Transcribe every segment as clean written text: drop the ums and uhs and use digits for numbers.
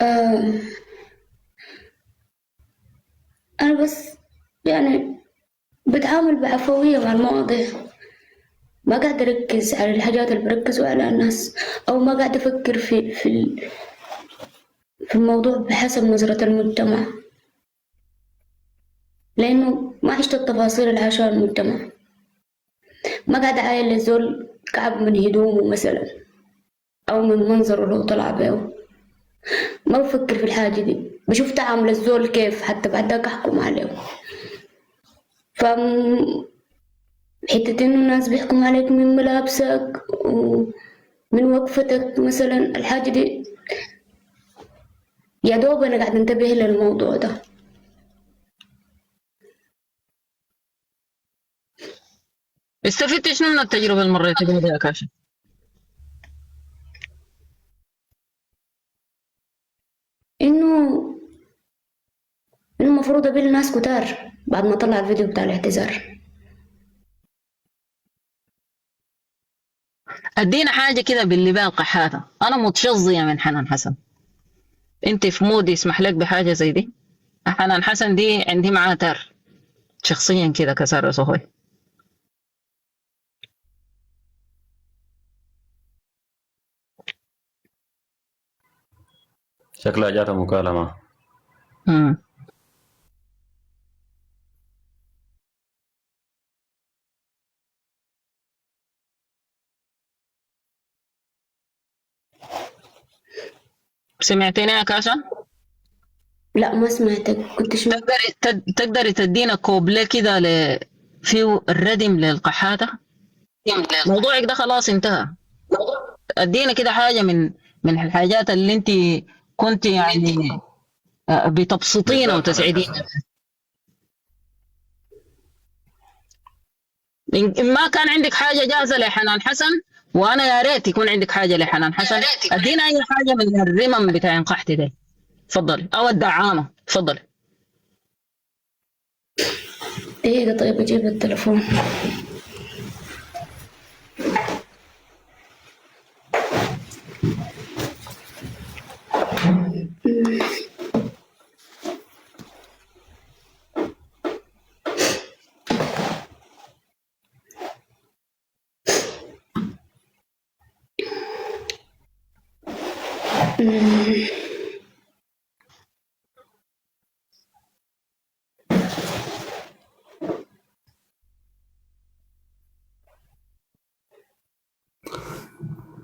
آه أنا بس يعني بتعامل بعفوية مع المواضيع، ما قاعدة أركز على الحاجات اللي بركزوا عليها الناس، أو ما قاعدة أفكر في الموضوع بحسب نظرة المجتمع، لأنه ما عشت التفاصيل اللي عاشها المجتمع. ما قاعدة أعاين للزول كعب من هدومه مثلا، أو من منظره لو طلع بيه. ما بفكر في الحاجة دي، بشوف تعامل الزول كيف حتى بعد ذاك أحكم عليه. ف حتة إنه الناس بيحكموا عليك من ملابسك ومن وقفتك مثلا، الحاجة دي يا دوب أنا قاعدة أنتبه للموضوع ده. استفدت شنو من التجربة اللي مريت بها يا كاشف؟ إنه المفروض أقابل ناس كتار بعد ما طلع الفيديو بتاع الاعتذار. ادينا حاجة كده باللي بقى القحاتة. انا متشظية من حنان حسن. انت في مود يسمح لك بحاجة زي دي؟ حنان حسن دي عندي معاها تار شخصيا كده كسر صهوي. شكلها جاتها مكالمة. امم سمعتني يا كاشا؟ لا ما سمعتك، كنت شو؟ تقدري تدينا كوبليه كده فيه الردم للقحاتة؟ موضوعك ده خلاص انتهى. ادينا كده حاجة من الحاجات اللي انت كنت يعني بتبسطينا بالذات حنان وتسعدينا. حسن. إن ما كان عندك حاجة جاهزة لحنان حسن، وأنا يا ريت يكون عندك حاجة لحنان حسن، أدينا أي حاجة من الرمم بتاع انقحتي ده. تفضلي، أو الدعامة. تفضلي. دقيقة طيب أجيب التلفون.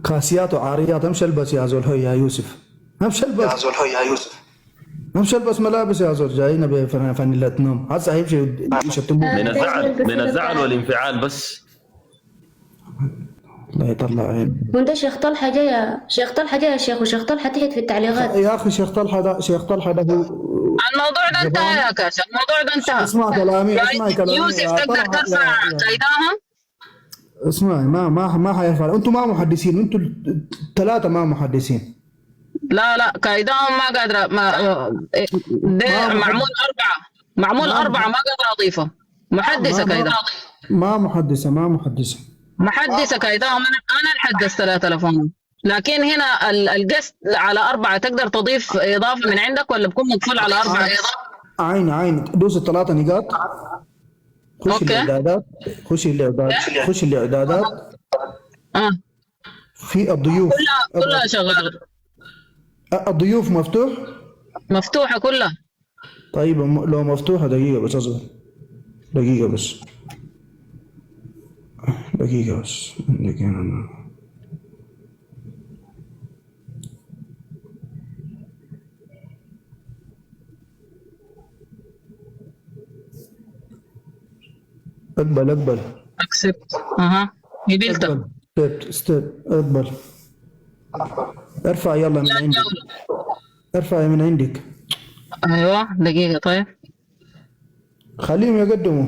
كاسيات وعاريات، امشي البس يا زول. هي يا يوسف، امشي البس يا زول. هي يا يوسف، امشي البس ملابس يا زول. جاينا بفانيلة نوم، هسه هيمشي يشتموه. من ده زول الزعل من القصيدة الزعل بتاعت والانفعال بس. لا يطلع عين. وانت شيخ طلحة جاي يا شيخ طلحة جاي يا شيخ، وشيخ طلحة تحت في التعليقات. يا اخي شيخ طلحه ده، شيخ طلحه ده هو الموضوع ده انتهى زبان. يا كاشا، الموضوع ده انتهى. اسمع كلامي، يا اسمعي كلامي يوسف يا تقدر طلحه. ترفع كيداهم؟ اسمعي، ما حينفع. انتم ما محدثين، انتم الثلاثه ما محدثين. لا كيداهم ما قادرة. ما ده محد معمول ما أربعة، محد ما قادرة أضيفه. محدثة ما كيداهم. ما ما محدثه، ما محدثه. محدثة كيداهم. أنا اللي حدثت لها تلفون. لكن هنا القسط على أربعة، تقدر تضيف إضافة من عندك ولا بكون مقفول على أربعة؟ عين دوس الثلاثه نقاط. خش أوكي. الاعدادات، خش الاعدادات. آه. في الضيوف، كلها شغالة. الضيوف مفتوح. مفتوحة كلها. طيب لو مفتوحة، دقيقة بس اصبر. دقيقة بس، دقيقة بس، دقيقة. اقبل أكسبت. أها. قبلتها. اقبل. ستيب اقبل. ارفع يلا من عندك، ارفع من عندك. أيوة دقيقة. طيب خليهم يقدموا.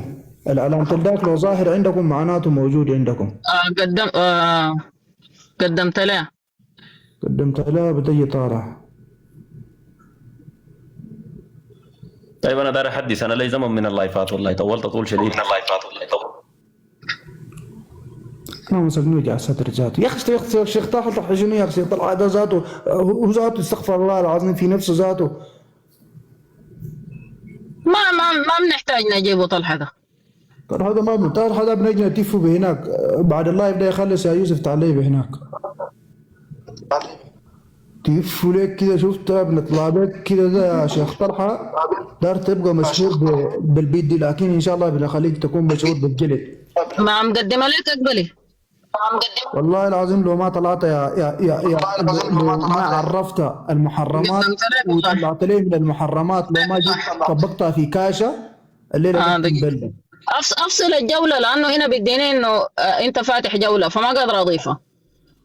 العلامة الداخل لو ظاهر عندكم معناته موجود عندكم. قدمت له. قدمت لا بتجي طالع. طيب انا داير احدث، انا لي زمن من اللايفات والله، طولت طول شديد من اللايفات والله. ما مسكني وجع صدر ذاته يا اخي. الشيخ طلحه شنو يا اخي؟ طلع هذا ذاته هو ذاته استغفر الله العظيم في نفسه ذاته. ما بنحتاج نجيبه طلحة ده. ترى هذا ما ترى هذا بنجي نتفوا بهناك بعد الله يبدا يخلص يا يوسف تعالي بهناك. تفوا لك كذا شفتها بنطلع بك كذا ده يا شيخ طلحه. دار تبقى مشهور بالبيت دي، لكن ان شاء الله بنخليك تكون مشهور بالجلد. ما مقدمة لك اقبلي. والله العظيم لو ما طلعت يا لو ما عرفت المحرمات قدمت لك والله. وطلعت لي من المحرمات، لو ما جيت طبقتها في كاشة الليلة ممكن دقيقة. بلد. افصل الجولة لانه هنا بيديني انه انت فاتح جولة فما قادر اضيفها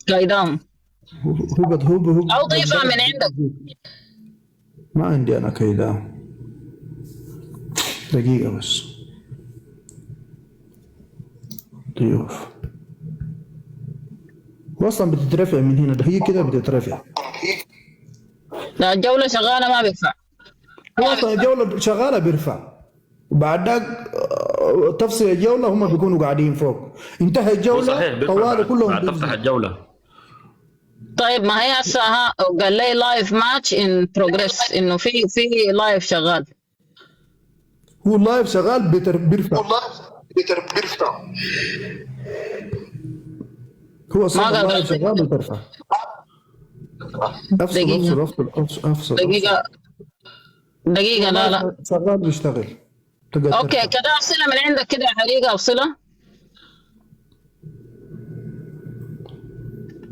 كايدام هو او ضيفها من عندك. ما عندي انا كذا. دقيقة بس. ضيوف واصلا بتترفع من هنا، هي كده بتترفع. لا الجولة شغالة ما بينفع. هو اصلا الجولة شغالة بيرفع، وبعد ذاك تفصل الجولة هم بيكونوا قاعدين فوق. انتهى هو صحيح الجولة بيرفع طوالي كلهم بعد تفتح بينزلوا. الجولة. طيب ما هي هسه قال لي لايف ماتش ان بروجريس انه في لايف شغال. هو اللايف شغال بيرفع. هو ما اصلا قادر اللايف شغال وترفع. دقيقة افصل. دقيقة لا لا. شغال بيشتغل. تقدر اوكي ترفع. كده افصلها من عندك كده يا حريقة افصلها.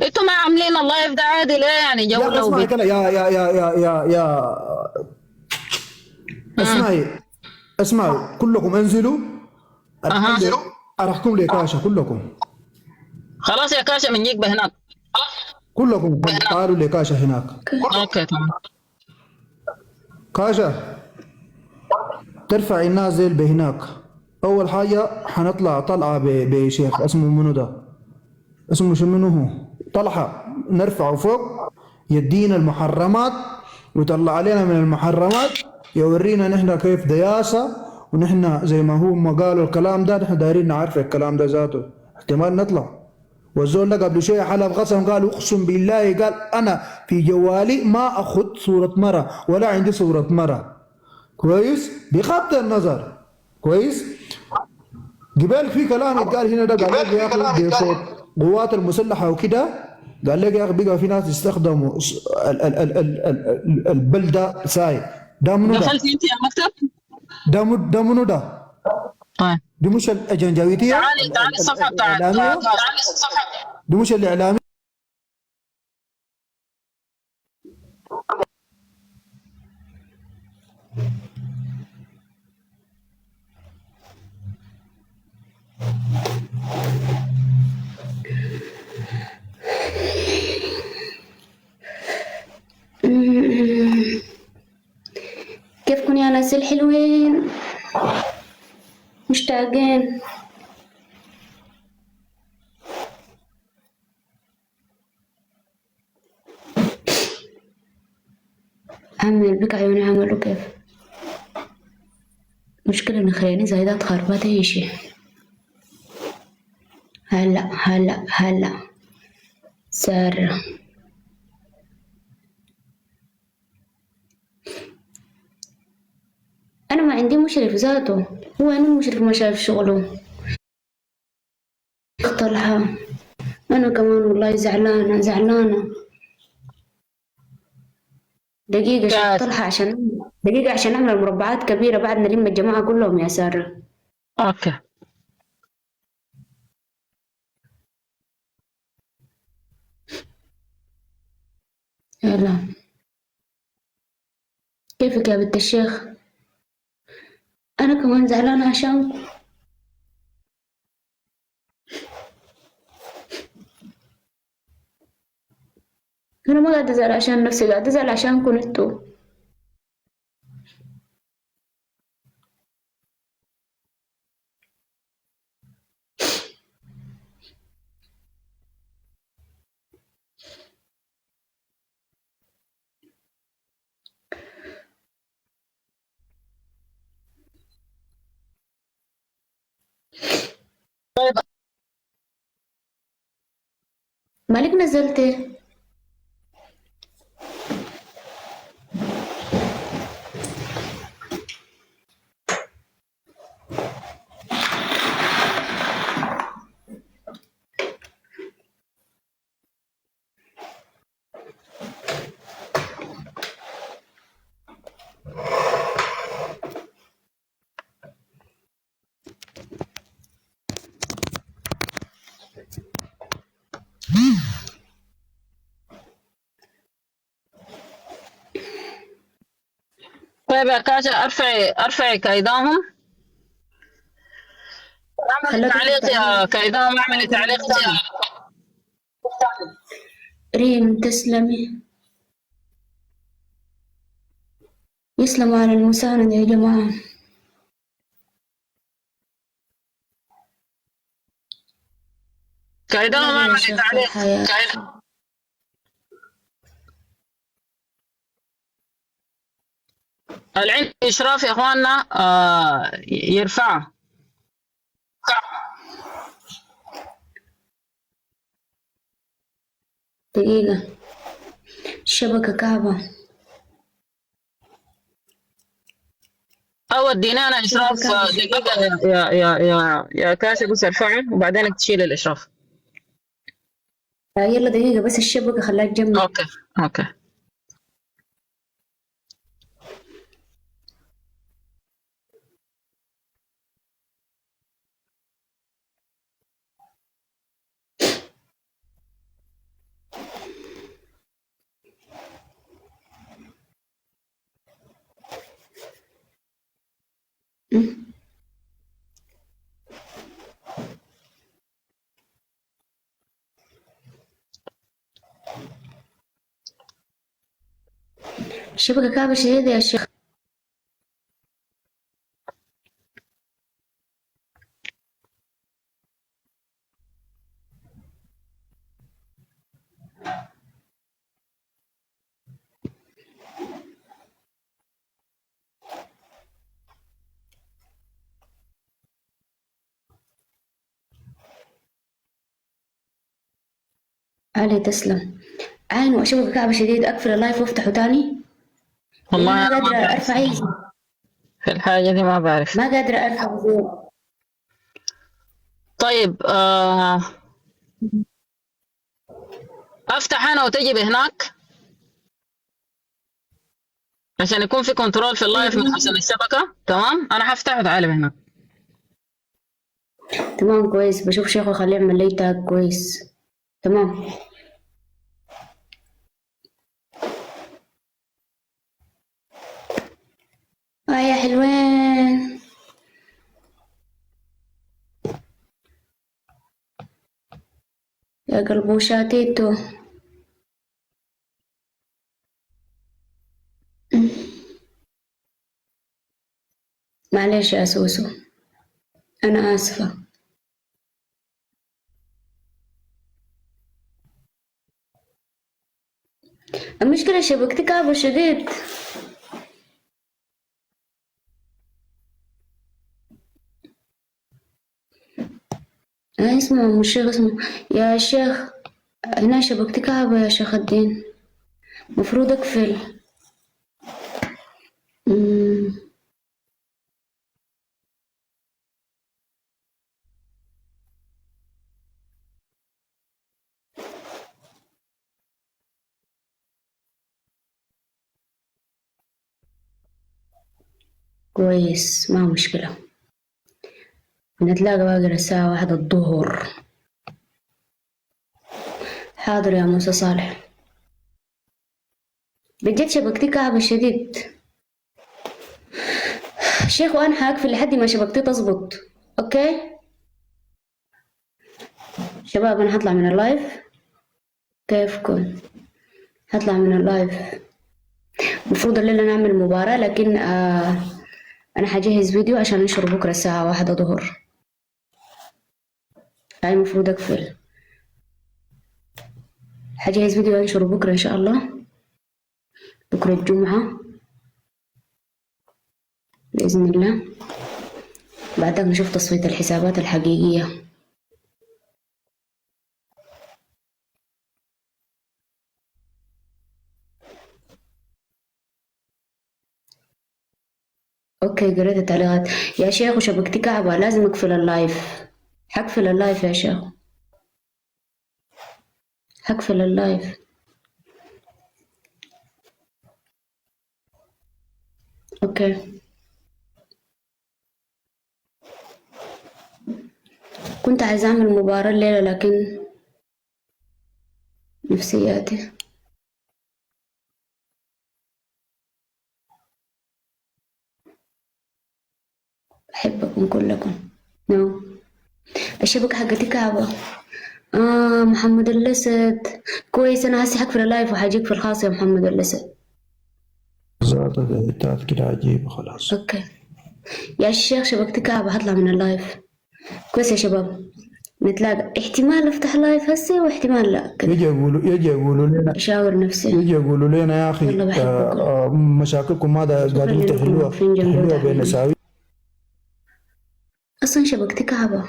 انتوا ما عاملين اللايف ده عادي ليه يعني يا جولة اسمعي كده يا اسمعي كلكم انزلوا. اها ارحكم لي كاشة كلكم. خلاص يا كاشا بنجيك بهناك. كلكم تعالوا لي كاشة هناك. اوكي تمام. كاشة ترفع النازل بهناك. اول حاجة حنطلع طلعة بشيخ اسمه منو ده؟ اسمه شنو هو؟ طلحة. نرفعه فوق يدينا المحرمات ويطلع علينا من المحرمات، يورينا نحن كيف دياسة، ونحن زي ما هو ما قالوا الكلام ده نحن دايرين نعرف الكلام ده ذاته. احتمال نطلع. والزول ده قبل شوية حلف قسم قال اقسم بالله قال انا في جوالي ما اخذ صورة مرة ولا عندي صورة مرة. كويس؟ بغض النظر. كويس؟ قبل في كلام يتقال هنا ده قال لك يا اخي بصوت قوات المسلحه وكده، قال لك يا اخي بقى في ناس يستخدموا البلده ساي. ده منو ده؟ دخلت انت يا مكتب؟ ده منو ده؟ طيب دي مش الجنجاويتيه تعالي الصفحة بتاعت الاعلاميه؟ دي مش الاعلاميه؟ كيفكن يا ناس الحلوين؟ مشتاقين. عمي بك عيوني عملوا كيف؟ مشكلة إن خياني زايدات خربت أي شي. هلا سارة. أنا ما عندي مشرف ذاته، هو أنا المشرف ما شايف شغله. طلحة أنا كمان والله زعلانة. دقيقة شيخ طلحة عشان نعمل مربعات كبيرة بعد نلم الجماعة كلهم يا سارة. اوكي يلا كيفك يا بنت الشيخ؟ أنا كمان زعلانة عشانكم. أنا ما قاعدة أزعل عشان نفسي، قاعدة أزعل عشانكم انتوا. مالك نزلت؟ طيب يا كاشا، ارفعي كايداهم، اعملي خلتك تعليق تفتح. يا كايداهم، اعملي تعليق يا ريم تسلمي. يسلموا على المساندة يا جماعة. كايداهم، لا يا اعملي شيخ تعليق. طلحة يا العند اشراف يا اخواننا يرفعه. دقيقة. الشبكة كعبة. او ادينا انا اشراف الشبكة كعبة. دقيقه يا كاشا، بس ارفعه وبعدين تشيل الاشراف. يلا دقيقة بس الشبكة خلاها تجمع. اوكي اوكي. الشبكة كعبة شديدة يا شيخ. علي تسلم. عين شبكة كعبة شديد. أقفل اللايف وافتحه تاني. والله ما انا ما قادرة بعرف أرفع أي شيء. في الحاجه دي، ما بعرف. ما قادرة أرفع زور. طيب افتح انا وتجي هناك عشان يكون في كنترول في اللايف من حسن الشبكه. تمام، انا هفتح وتعالي هناك. تمام كويس. بشوف شيخ وخليه يعمل لي تاج كويس. تمام. يا حلوين. يا قلبوشاتيتو. معلش يا سوسو، أنا آسفة. المشكلة شبكتي كعبة شديد. اسمه مش شيخ اسمه. يا شيخ هنا شبكتي كعبة يا شيخ الدين. مفروض أقفل. مم. كويس ما مشكلة. نتلاقى باقي الساعة 1 الظهر. حاضر يا موسى صالح. بجد شبكتي كعبة شديد شيخ، وأنا حاقفل لحد ما شبكتي تظبط. أوكي شباب، أنا هطلع من اللايف. كيفكم؟ هطلع من اللايف. المفروض الليلة نعمل مباراة، لكن أنا حجهز فيديو عشان ننشره بكرة الساعة 1 ظهر. هاي المفروض أقفل. حجهز فيديو أنشره بكرة إن شاء الله، بكرة الجمعة بإذن الله. بعدها نشوف تصفية الحسابات الحقيقية. اوكي قريت التعليقات يا شيخ وشبكتي كعبة لازم اقفل اللايف. حقفل اللايف يا شيخ، حقفل اللايف. اوكي كنت عايز اعمل مباراة الليلة لكن نفسياتي. أحبكم كلكم. نو الشبكة حقتي كعبة. محمد الأسد كويس. أنا هسي حقفل اللايف وحاجيك في الخاص يا محمد الأسد. ذات الإعداد كده عجيبة خلاص. أوكي يا الشيخ شبكتي كعبة هطلع من اللايف. كويس يا شباب نتلاقى. احتمال أفتح لايف هسي واحتمال لا كده. يجي يقولوا لنا أشاور نفسي. يجي يقولوا لنا يا أخي والله بحبكم. مشاكلكم ماذا قاعدين لأنكم تحلوها واقفين جنبي بين وتعبانين. نساوي. أصلا شبكتي كعبة.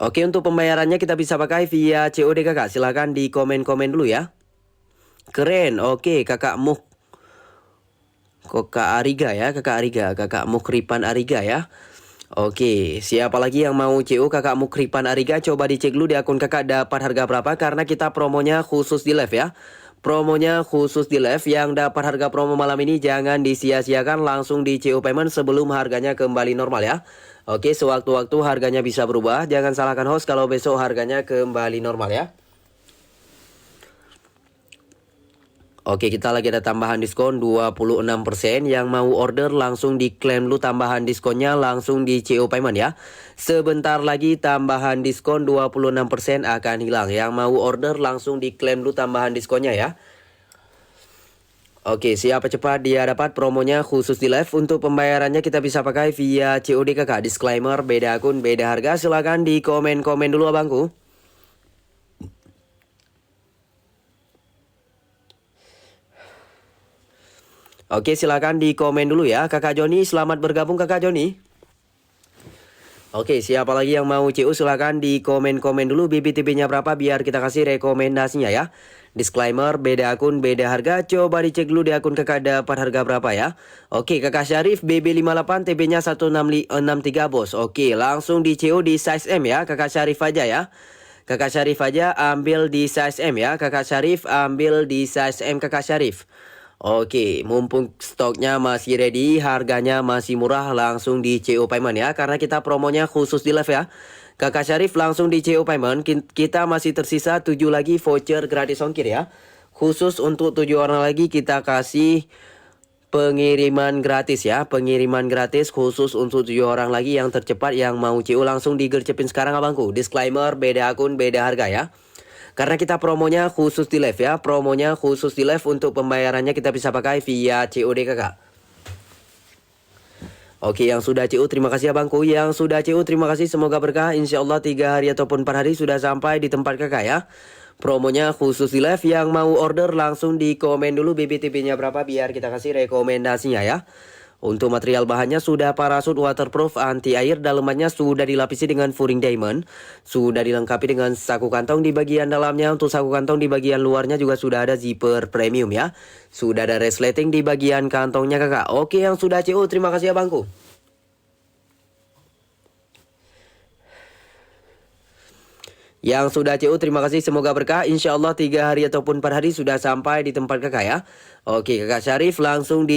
Oke, untuk pembayarannya kita bisa pakai via COD kakak. Silahkan di komen-komen dulu ya. Keren, oke kakak Muk. Kakak Ariga ya, kakak Ariga. Kakak Mukripan Ariga ya. Oke, siapa lagi yang mau CO kakak Mukripan Ariga? Coba dicek dulu di akun kakak dapat harga berapa. Karena kita promonya khusus di live ya. Promonya khusus di live. Yang dapat harga promo malam ini jangan disia-siakan. Langsung di CO payment sebelum harganya kembali normal ya. Oke, sewaktu-waktu harganya bisa berubah. Jangan salahkan host kalau besok harganya kembali normal ya. Oke, kita lagi ada tambahan diskon 26%. Yang mau order langsung diklaim dulu tambahan diskonnya langsung di CO payment ya. Sebentar lagi tambahan diskon 26% akan hilang. Yang mau order langsung diklaim dulu tambahan diskonnya ya. Oke, siapa cepat dia dapat promonya khusus di live. Untuk pembayarannya kita bisa pakai via COD kakak. Disclaimer beda akun beda harga. Silahkan di komen-komen dulu abangku. Oke, silakan di komen dulu ya. Kakak Joni, selamat bergabung kakak Joni. Oke, siapa lagi yang mau CU silakan di komen-komen dulu BBTB-nya berapa biar kita kasih rekomendasinya ya. Disclaimer beda akun beda harga. Coba dicek dulu di akun kakak dapat harga berapa ya. Oke, kakak Syarif BB58 TB-nya 1663 bos. Oke, langsung di CU di size M ya. Kakak Syarif aja ya. Kakak Syarif aja ambil di size M ya. Kakak Syarif ambil di size M kakak Syarif. Oke, mumpung stoknya masih ready, harganya masih murah, langsung di CO payment ya. Karena kita promonya khusus di live ya. Kakak Syarif langsung di CO payment. Kita masih tersisa 7 lagi voucher gratis ongkir ya. Khusus untuk 7 orang lagi kita kasih pengiriman gratis ya. Pengiriman gratis khusus untuk 7 orang lagi yang tercepat yang mau CO langsung digercepin sekarang abangku. Disclaimer beda akun beda harga ya. Karena kita promonya khusus di live ya. Promonya khusus di live. Untuk pembayarannya kita bisa pakai via COD kakak. Oke, yang sudah CU terima kasih abangku. Yang sudah CU terima kasih, semoga berkah. Insya Allah 3 hari ataupun 4 hari sudah sampai di tempat kakak ya. Promonya khusus di live. Yang mau order langsung di komen dulu BBTB-nya berapa biar kita kasih rekomendasinya ya. Untuk material bahannya sudah parasut waterproof anti air, dalamannya sudah dilapisi dengan furing diamond, sudah dilengkapi dengan saku kantong di bagian dalamnya. Untuk saku kantong di bagian luarnya juga sudah ada zipper premium ya. Sudah ada resleting di bagian kantongnya kakak. Oke, yang sudah CO terima kasih abangku. Yang sudah CU terima kasih, semoga berkah. Insya Allah 3 hari ataupun 4 hari sudah sampai di tempat kakak ya. Oke, kakak Syarif langsung di